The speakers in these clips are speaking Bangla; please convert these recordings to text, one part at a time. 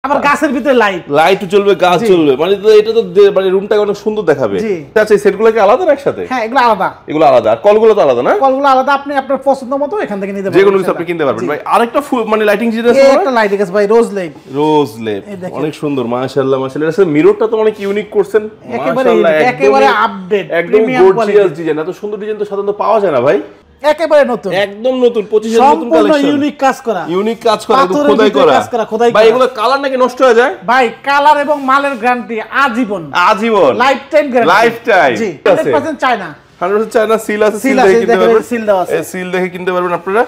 আবার গাছের ভিতরে লাইট চলবে, গাছ চলবে, মানে এটা তো মানে রুমটাকে অনেক সুন্দর দেখাবে। আচ্ছা, এই সেটগুলো কি আলাদা একসাথে? হ্যাঁ, এগুলো আলাদা। আর কলগুলো তো আলাদা না? কলগুলো আলাদা, আপনি আপনার পছন্দ মতো এখান থেকে নিতে পারবেন, যে কোনো কিছু আপনি কিনতে পারবেন। ভাই আরেকটা মানে লাইটিং জিনিস আছে, একটা লাইট আছে ভাই, রোজ লেপ অনেক সুন্দর, মাশাআল্লাহ মাশাআল্লাহ। এর মিররটা তো অনেক ইউনিক করছেন, মাশাআল্লাহ, একেবারে আপডেট, একদম গর্জিয়াস ডিজাইন। এত সুন্দর ডিজাইন তো সাধারণত পাওয়া যায় না ভাই, একেবারে নতুন, একদম নতুন, 25 এর নতুন কালেকশন, ইউনিক কাজ করা, খোদাই করা। ভাই এগুলো কালার নাকি নষ্ট হয়ে যায়? ভাই কালার এবং মালের গ্যারান্টি আজীবন, লাইফ টাইম গ্যারান্টি। জি, 100% চায়না, 100% চায়না, সিল আছে, সিল দেখে কিনতে পারবেন, সিল দেখে কিনতে পারবেন আপনারা।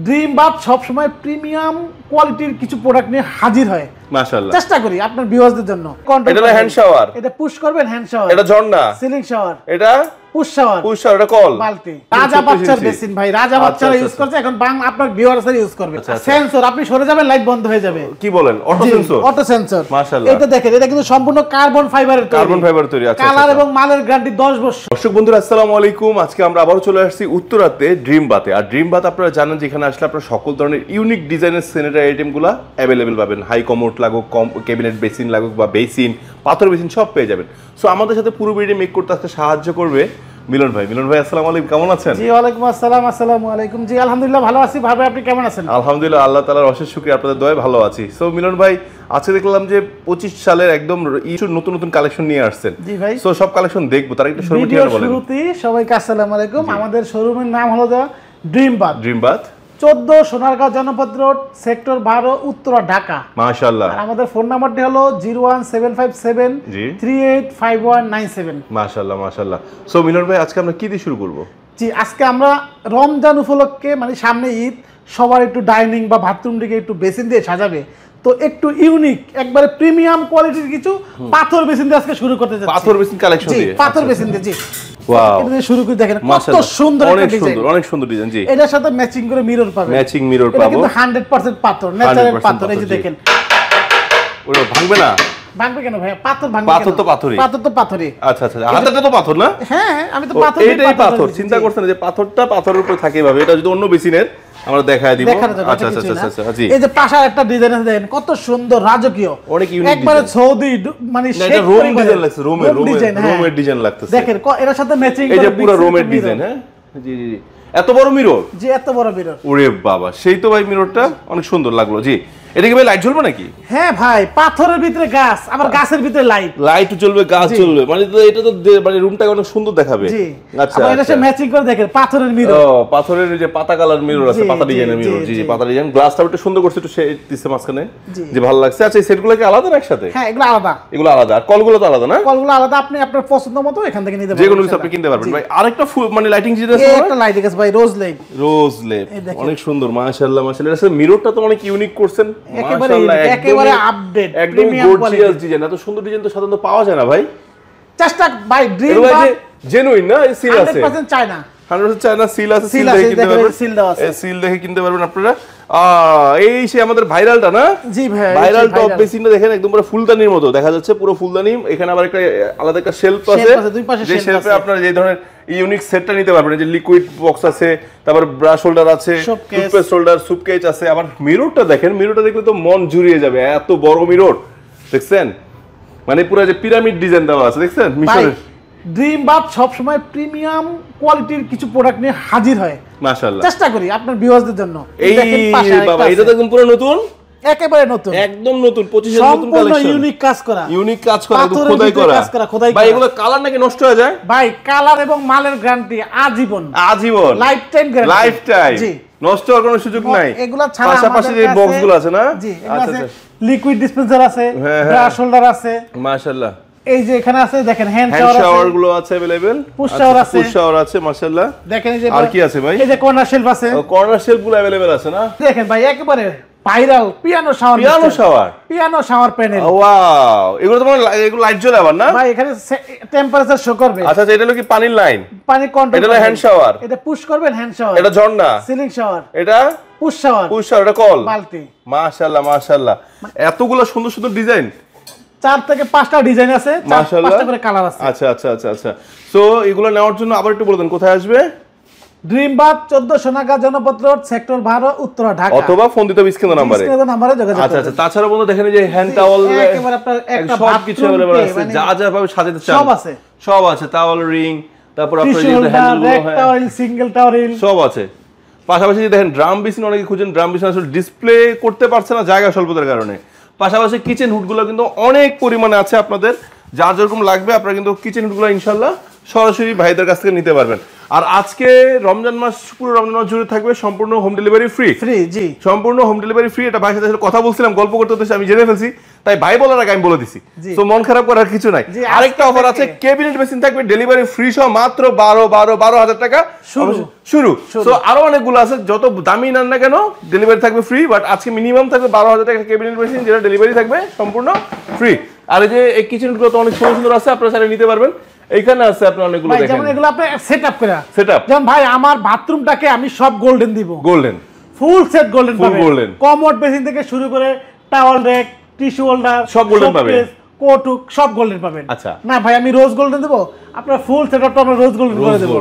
ড্রিম বাথ সব সময় প্রিমিয়াম কোয়ালিটির কিছু প্রোডাক্ট নিয়ে হাজির হয়, মাশাআল্লাহ। চেষ্টা করি আপনার ভিউয়ারদের জন্য। এটা হ্যান্ড শাওয়ার, এটা পুশ করবেন, হ্যান্ড শাওয়ার, এটা ঝর্ণা, সিলিং শাওয়ার, এটা পুশ শাওয়ার, এটা কল, বালতি। রাজা বাচ্চার বেসিন ভাই, রাজা বাচ্চারা ইউজ করছে, এখন আপনার ভিউয়ারসরা ইউজ করবে। সেন্সর, আপনি সরে যাবেন লাইট বন্ধ হয়ে যাবে। কি বলেন? অটো সেন্সর, মাশাআল্লাহ। এটা দেখেন, এটা কিন্তু সম্পূর্ণ কার্বন ফাইবারের তৈরি। আচ্ছা, কালার এবং মালের গ্যারান্টি 10 বছর। দর্শক বন্ধুরা আসসালামু আলাইকুম। আজকে আমরা আবারো চলে আসছি উত্তরাতে ড্রিম বাথে। আর ড্রিম বাথ আপনারা জানেন যে এখানে আসলে আপনারা সকল ধরনের ইউনিক ডিজাইনের স্যানিটারি আইটেমগুলো অ্যাভেলেবেল পাবেন। হাই কমোড লাগুক, ক্যাবিনেট বেসিন লাগুক বা বেসিন, পাথর বেসিন সব পেয়ে যাবেন। সো আমাদের সাথে পুরো ভিডিও মেক করতে আজকে সাহায্য করবে মিলন ভাই। মিলন ভাই আসসালামু আলাইকুম, কেমন আছেন? জি ওয়ালাইকুম আসসালাম। আসসালামু আলাইকুম। জি আলহামদুলিল্লাহ ভালো আছি। ভাই আপনি কেমন আছেন? আলহামদুলিল্লাহ, আল্লাহ তাআলার অশেষ শুকরিয়া, আপনাদের দয়ায় ভালো আছি। সো মিলন ভাই, আজকে দেখলাম যে 25 সালের একদম নতুন নতুন কালেকশন নিয়ে আসছেন। জি ভাই, সো সব কালেকশন দেখবো, তার একটা শোরুম ঠিকানা বলেন। শুরুতেই সবাইকে আসসালামু আলাইকুম। আমাদের শোরুমের নাম হলো ড্রিম বাথ, 14 সোনারগাঁও জনপদ রোড, সেক্টর 12, উত্তরা, ঢাকা। মাশাআল্লাহ। আর আমাদের ফোন নাম্বারটি হলো 01757385197। মাশাআল্লাহ মাশাআল্লাহ। সো মিলন ভাই, আজকে আমরা কি দিয়ে শুরু করব? জি, আজকে আমরা রমজান উপলক্ষে, মানে সামনে ঈদ, সবার একটু ডাইনিং বা বাথরুম দিকে একটু বেসিন দিয়ে সাজাবে, তো একটু ইউনিক একবারে প্রিমিয়াম কোয়ালিটির কিছু পাথর বেসিন দিয়ে আজকে শুরু করতে যাচ্ছি। পাথর বেসিন কালেকশন দিয়ে, পাথর বেসিন দিয়ে। জি, ওয়াও, এটা শুরু করে দেখেন কত সুন্দর একটা ডিজাইন, অনেক সুন্দর ডিজাইন। জি, এটার সাথে ম্যাচিং করে মিরর পাবেন, ম্যাচিং মিরর পাবো। এটা কিন্তু 100% পাথর, ন্যাচারাল পাথর। এই যে দেখেন, ওরে ভাঙবে না? ভাঙবে কেন ভাই? পাথর ভাঙবে কেন? পাথর তো পাথরই। আচ্ছা আচ্ছা, হাতটা তো পাথর না? হ্যাঁ, আমি তো পাথর, এটাই পাথর। চিন্তা করছেন যে পাথরটা পাথরের উপরে থাকে ভাবে, এটা যদি অন্য বেসিনের আমরা দেখায় দিব। আচ্ছা আচ্ছা আচ্ছা আচ্ছা। জি, এই যে পাশে একটা ডিজাইন আছে, দেখেন কত সুন্দর, রাজকীয়, অনেক ইউনিক, একবারে সৌদি, মানে এটা রোম ডিজাইন লাগছে, রোমের ডিজাইন লাগতেছে। দেখেন এর সাথে ম্যাচিং এই যে পুরো রোমের ডিজাইন। হ্যাঁ, জি জি জি, এত বড় মিরর। জি, এত বড় মিরর। ওরে বাবা, সেই তো ভাই মিররটা অনেক সুন্দর লাগলো। জি, এটা কি ভাই লাইট জ্বলবে নাকি? হ্যাঁ ভাই, পাথরের ভিতরে গাছ, আবার গাছের ভিতরে লাইট চলবে, গাছ চলবে, মানে এটা তো মানে রুমটাকে অনেক সুন্দর দেখাবে। জি, আচ্ছা, আবার এটা ম্যাচিং করে দেখেন পাথরের মিরর। ও, পাথরের যে পাতা কালার মিরর আছে, পাতা ডিজাইনের মিরর। জি জি, পাতা ডিজাইন, গ্লাসটা একটু সুন্দর করছে, একটু শেড দিছে মাঝখানে। জি, ভালো লাগছে। আচ্ছা, এই সেটগুলো কি আলাদা না একসাথে? হ্যাঁ, এগুলো আলাদা। আর কলগুলো তো আলাদা না? কলগুলো আলাদা, আপনি আপনার পছন্দ মতো এখান থেকে নিতে পারবেন, যে কোনো কিছু আপনি কিনতে পারবেন। ভাই আরেকটা মানে লাইটিং জিনিস আছে, একটা লাইট আছে ভাই, রোজ লেপ, অনেক সুন্দর, মাশাআল্লাহ মাশাআল্লাহ। এর মিররটা তো অনেক ইউনিক করছেন, মাশাআল্লাহ, একেবারে আপডেট, একদম গর্জিয়াস ডিজাইন। এত সুন্দর ডিজাইন তো সাধারণত পাওয়া যায় না ভাই। চেষ্টা ভাই, ড্রিম বাথ জেনুইন না? এই সিল আছে, 100% চায়না, 100% চায়না, সিল আছে, সিল দেখে কিনতে পারবেন, সিল দেখে কিনতে পারবেন আপনারা। এই সে আমাদের ভাইরালটা না? জি ভাই, ভাইরাল টপ বেসিনটা দেখেন, একদম পুরো ফুলদানির মতো দেখা যাচ্ছে, পুরো ফুলদানি। এখানে আবার একটা আলাদা একটা শেলফ আছে, যে শেলফে আপনারা যে ধরনের ইউনিক সেটটা নিতে পারবেন। যে লিকুইড বক্স আছে, তারপর ব্রাশ হোল্ডার আছে, টুথপেস্ট হোল্ডার, সুটকেস আছে। আবার মিররটা দেখেন, মিররটা দেখলে তো মন জুড়িয়ে যাবে, এত বড় মিরর দেখছেন, মানে পুরো যে পিরামিড ডিজাইন দেওয়া আছে, দেখছেন মিশরের। ড্রিম বাথ সব সময় প্রিমিয়াম কোয়ালিটির কিছু প্রোডাক্ট নিয়ে হাজির হয়, মাশাআল্লাহ। চেষ্টা করি আপনার ভিউয়ারদের জন্য। এই বাবা, এটা তো একদম পুরো নতুন, একেবারে নতুন, একদম নতুন, 25 এর নতুন কালেকশন, ইউনিক কাজ করা, একদম খোদাই করা। ভাই এগুলো কালার নাকি নষ্ট হয়ে যায়? ভাই কালার এবং মালের গ্যারান্টি আজীবন, লাইফ টাইম। জি, নষ্ট হওয়ার কোনো সুযোগ নাই। এগুলা ছাড়া পাশাপাশি যে বক্সগুলো আছে না? জি, আচ্ছা আচ্ছা, লিকুইড ডিসপেন্সার আছে, ব্রাশ হোল্ডার আছে, মাশাআল্লাহ। এই যে এখানে আছে দেখেন, হ্যান্ড শাওয়ার গুলো আছে अवेलेबल, পুশ শাওয়ার আছে, মাশাআল্লাহ। দেখেন এই যে, আর কি আছে ভাই? এই যে কর্নার শেলফ আছে, কর্নার শেলফ গুলো अवेलेबल আছে না? দেখেন ভাই, একেবারে viral piano shower panel. Wow, এগুলো তো এগুলো লাইট জ্বলে আবার না? ভাই এখানে টেম্পারেচার শো করবে। আচ্ছা, এটা হলো কি পানির লাইন? পানি কন্ট্রোল। এটা হলো হ্যান্ড শাওয়ার, এটা পুশ করবেন, হ্যান্ড শাওয়ার, এটা ঝর্ণা, সিলিং শাওয়ার, এটা পুশ শাওয়ার, এটা কল, বালতি। মাশাআল্লাহ মাশাআল্লাহ, এতগুলো সুন্দর সুন্দর ডিজাইন, 4 থেকে 5টা ডিজাইন আছে, 4-5টা করে কালার আছে। আচ্ছা আচ্ছা আচ্ছা আচ্ছা। সো এগুলো নেওয়ার জন্য আবার একটু বলে দেন কোথায় আসবে? ড্রিম বাথ 14 সোনাগাঁ জনপদ রোড সেক্টর 12 উত্তরা ঢাকা, অথবা ফোন দিতে হবে স্ক্রিনের নাম্বারে যোগাযোগ। আচ্ছা আচ্ছা, তাছাড়া বন্ধু দেখেন যে হ্যান্ড টাওয়াল একেবারে আপনার একটা সব কিছু अवेलेबल আছে, যা যা ভাবে সাজাতে চান সব আছে, টাওয়াল রিং, তারপর আপনার যে হ্যান্ডেলগুলো টাওয়াল সিঙ্গেল টাওয়াল সব আছে। পাশাপাশি দেখেন ড্রাম বেসিন অনেকে খুঁজেন, ড্রাম বেসিন আসলে ডিসপ্লে করতে পারছে না জায়গা স্বল্পতার কারণে। পাশাপাশি কিচেন হুডগুলো কিন্তু অনেক পরিমাণে আছে, আপনাদের যার যেরকম লাগবে আপনারা কিন্তু কিচেন হুডগুলো ইনশাআল্লাহ সরাসরি ভাইদের কাছ থেকে নিতে পারবেন। আর আজকে রমজান মাস, পুরো রমজান মাস জুড়ে থাকবে সম্পূর্ণ হোম ডেলিভারি ফ্রি। জি, সম্পূর্ণ হোম ডেলিভারি ফ্রি। এটা ভাইয়ের সাথে কথা বলছিলাম, গল্প করতে করতে আমি জেনে ফেলছি, তাই ভাই বলার আগে আমি বলে দিছি, তো মন খারাপ করার কিছু নাই। আরেকটা অফার আছে, ক্যাবিনেট মেশিন থাকবে ডেলিভারি ফ্রি সহ মাত্র 12,000 টাকা শুরু। তো আরো অনেকগুলো আছে, যত দামি নেন না কেন ডেলিভারি থাকবে ফ্রি, বাট আজকে মিনিমাম থাকবে 12,000 টাকা ক্যাবিনেট মেশিন, যেটা ডেলিভারি থাকবে সম্পূর্ণ ফ্রি। আর এই যে এই কিচেনগুলো তো অনেক সুন্দর সুন্দর আছে, আপনারা চাইলে নিতে পারবেন। এইখানে আছে আপনার অনেকগুলো দেখেন, যেমন এগুলো আপনি সেটআপ করে যেমন ভাই আমার বাথরুমটাকে আমি সব গোল্ডেন দিব, গোল্ডেন ফুল সেট গোল্ডেন পাবেন, কমোড বেসিন থেকে শুরু করে টাওয়াল রেক, টিস্যু হোল্ডার সব গোল্ডেন পাবেন, কোটুক সব গোল্ডেন পাবেন। আচ্ছা না ভাই আমি রোজ গোল্ডেন দেব, আপনার ফুল সেটআপটা আমরা রোজ গোল্ডেন করে দেব।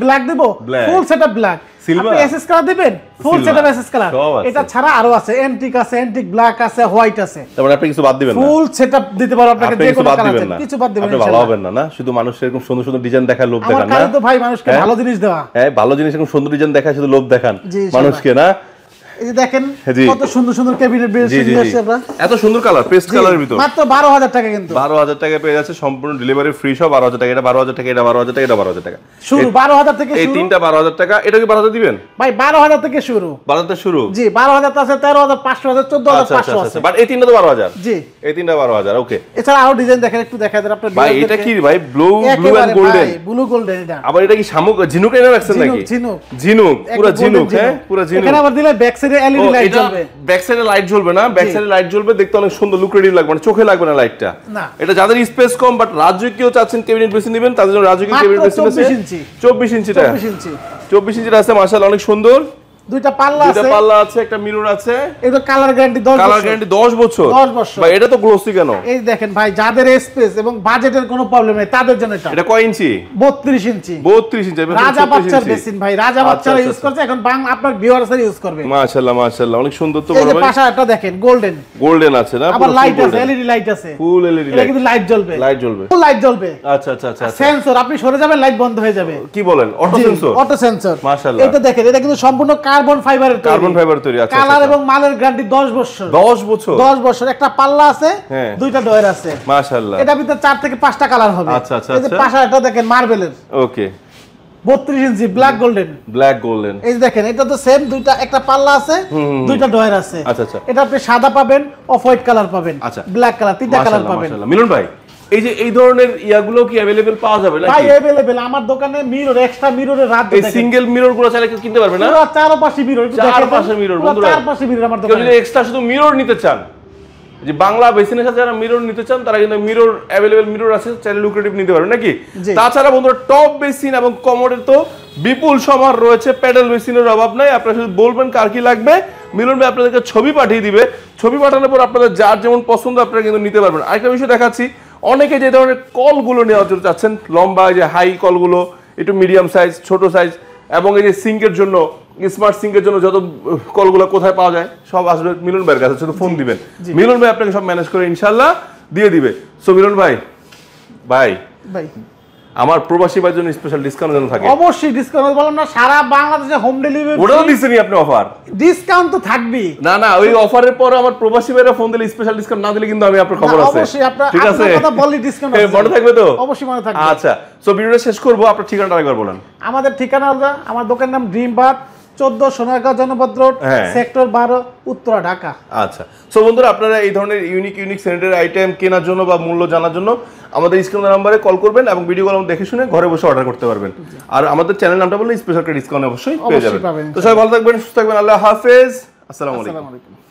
ব্ল্যাক দেব, full setup black, silver SS colour দিবেন, ফুল সেটআপ এসএস কালার। এটা ছাড়া আরো আছে, অ্যান্টিক আছে, অ্যান্টিক ব্ল্যাক আছে, হোয়াইট আছে। তারপরে আপনি কিছু বাদ দিবেন না, ফুল সেটআপ দিতে পারো আপনাকে, যে কোনো কালার আছে কিছু বাদ দিবেন না, আপনি ভালো হবেন না। না শুধু মানুষ এরকম সুন্দর সুন্দর ডিজাইন দেখার লোভ দেখান না, আমার কাছে তো ভাই মানুষকে ভালো জিনিস দেওয়া, হ্যাঁ ভালো জিনিস এরকম সুন্দর ডিজাইন দেখায় শুধু লোভ দেখান মানুষকে না। এই যে দেখেন কত সুন্দর সুন্দর ক্যাবিনেট বেসিন দিয়েছে আমরা, এত সুন্দর কালার, পেস্ট কালারের ভিতর মাত্র 12,000 টাকা, কিন্তু 12,000 টাকা পেয়ে যাচ্ছে সম্পূর্ণ ডেলিভারি ফ্রি সহ 12,000 টাকা। এটা 12,000 টাকা, এটা 12,000 টাকা, এটা 12,000 টাকা শুরু, 12,000 থেকে শুরু। এই তিনটা 12,000 টাকা। এটা কি 12,000 দিবেন ভাই? 12,000 থেকে শুরু, 12,000 থেকে শুরু। জি 12,000 আছে, 13,500 আছে, 14,500 আছে, বাট এই তিনটা তো 12,000। জি এই তিনটা 12,000। ওকে, এছাড়া আরো ডিজাইন দেখেন, একটু দেখাই দেন আপনাদের। ভাই এটা কি ভাই? Blue and golden, blue golden. এটা আবার এটা কি শামুক ঝিনুক এনে রাখছেন নাকি? ঝিনুক, পুরো ঝিনুক, হ্যাঁ পুরো ঝিনুক। এখানে আবার দিলে ব্যাক সাইডে এলইডি লাইট জ্বলবে, ব্যাক সাইডে লাইট জ্বলবে না, ব্যাক সাইডে লাইট জ্বলবে, দেখতে অনেক সুন্দর লুক্রেটিভ লাগবে, মানে চোখে লাগবে না লাইটটা। এটা যাদের স্পেস কম বাট রাজকীয় চাচ্ছেন ক্যাবিনেট বেসিন নেবেন, তাদের জন্য রাজকীয় ক্যাবিনেট বেসিন আছে 24 ইঞ্চিটা, 24 ইঞ্চিটা আছে মাশাআল্লাহ, অনেক সুন্দর। দুইটা পাল্লা আছে, একটা মিরর আছে। এটা কালার গ্যারান্টি 10 বছর, কালার গ্যারান্টি 10 বছর। ভাই এটা তো গ্লোসি কেন? এই দেখেন ভাই, যাদের স্পেস এবং বাজেটের কোনো প্রবলেম নেই তাদের জন্য এটা। এটা কয় ইঞ্চি? 32 ইঞ্চি। 32 ইঞ্চি রাজা বাচ্চার বেসিন ভাই, রাজা বাচ্চারা ইউজ করছে, এখন বাংলা আপনার ভিউয়ার্সরা ইউজ করবে। মাশাআল্লাহ মাশাআল্লাহ, অনেক সুন্দর তো বড় ভাই। এই যে পাশাটা দেখেন গোল্ডেন আছে না, আবার লাইট আছে, এলইডি লাইট আছে, ফুল এলইডি লাইট, এটা কিন্তু লাইট জ্বলবে, ফুল লাইট জ্বলবে। আচ্ছা আচ্ছা আচ্ছা, সেন্সর, আপনি সরে যাবেন লাইট বন্ধ হয়ে যাবে। কি বলেন? Auto sensor. মাশাআল্লাহ, এটা দেখেন, এটা কিন্তু সম্পূর্ণ কার্বন ফাইবারের, কার্বন ফাইবার তৈরি আছে। কালার এবং মালের গ্যারান্টি 10 বছর। 10 বছর, 10 বছর। একটা পাল্লা আছে, দুইটা ডয়ার আছে। মাশাআল্লাহ, এটা ভিতরে 4 থেকে 5টা কালার হবে। আচ্ছা আচ্ছা, এই যে পাশাটা দেখেন মার্বেলের। ওকে, 32 ইঞ্চি ব্ল্যাক গোল্ডেন। এই দেখেন, এটা তো সেম, দুইটা, একটা পাল্লা আছে, দুইটা ডয়ার আছে। আচ্ছা আচ্ছা, এটা আপনি সাদা পাবেন, অফ হোয়াইট কালার পাবেন, আচ্ছা ব্ল্যাক কালার, তিনটা কালার পাবেন। মাশাআল্লাহ। মিলন ভাই, এই যে এই ধরনের ইয়াগুলো কি अवेलेबल পাওয়া যাবে নাকি? ভাই अवेलेबल, আমার দোকানে মিরর, এক্সট্রা মিররের রাত দেখেন, এই সিঙ্গেল মিররগুলো চাইলে কেউ কিনতে পারবে না? পুরো চারপাশে মিরর, চারপাশে মিরর বন্ধুরা, চারপাশে মিরর আমার দোকানে। যদি এক্সট্রা শুধু মিরর নিতে চান, যে বাংলা বেসিনের সাথে যারা মিরর নিতে চান তারা কিন্তু মিরর अवेलेबल মিরর আছে, চাইলে লুক্রেটিভ নিতে পারবেন নাকি? তাছাড়া বন্ধুরা টপ বেসিন এবং কমোডের তো বিপুল সমার রয়েছে, প্যাডেল বেসিনের অভাব নাই। আপনারা শুধু বলবেন কার কি লাগবে, মিলন ভাই আপনাদেরকে ছবি পাঠিয়ে দিবে। ছবি পাঠানোর পর আপনাদের যার যেমন পছন্দ আপনারা কিন্তু নিতে পারবেন। আরেকটা বিষয় দেখাচ্ছি, অনেকে যে ধরনের কলগুলো নেওয়ার জন্য চাচ্ছেন, লম্বা যে হাই কলগুলো, একটু মিডিয়াম সাইজ, ছোট সাইজ, এবং এই যে সিঙ্কের জন্য, স্মার্ট সিঙ্কের জন্য যত কলগুলো কোথায় পাওয়া যায় সব আসবে মিলন ভাইয়ের কাছে, শুধু ফোন দিবেন, মিলন ভাই আপনাকে সব ম্যানেজ করে ইনশাআল্লাহ দিয়ে দিবে। সো মিলন ভাই আমার প্রবাসী ভাইয়ের জন্য স্পেশাল ডিসকাউন্ট যেন থাকে। অবশ্যই ডিসকাউন্ট বললাম না, সারা বাংলাদেশে হোম ডেলিভারি। ওটাও দিছেনই আপনি অফার, ডিসকাউন্ট তো থাকবেই। না না, ওই অফারের পর আমার প্রবাসী ভাইরা ফোন দিলে স্পেশাল ডিসকাউন্ট না দিলে কিন্তু আমি আপনার খবর আছে। অবশ্যই আপনার, ঠিক আছে, কথা বলি ডিসকাউন্ট আছে, মনে থাকবে তো? অবশ্যই মনে থাকবে। আচ্ছা, সো ভিডিওটা শেষ করব, আপনার ঠিকানাটা আরেকবার বলেন। আমাদের ঠিকানা হলো, আমার দোকানের নাম ড্রিম বাথ, 14 সোনাগাঁ জনপদ রোড, সেক্টর 12, উত্তরা, ঢাকা। আচ্ছা, সো বন্ধুরা আপনারা এই ধরনের ইউনিক স্যানিটারি আইটেম কেনার জন্য বা মূল্য জানার জন্য আমাদের স্ক্রিনের নম্বরে কল করবেন এবং ভিডিওগুলো দেখে শুনে ঘরে বসে অর্ডার করতে পারবেন। আর আমাদের চ্যানেল নামটা বললে স্পেশাল ডিসকাউন্ট অবশ্যই পেয়ে যাবেন। তো সবাই ভালো থাকবেন, সুস্থ থাকবেন, আল্লাহ হাফেজ, আসসালামু আলাইকুম।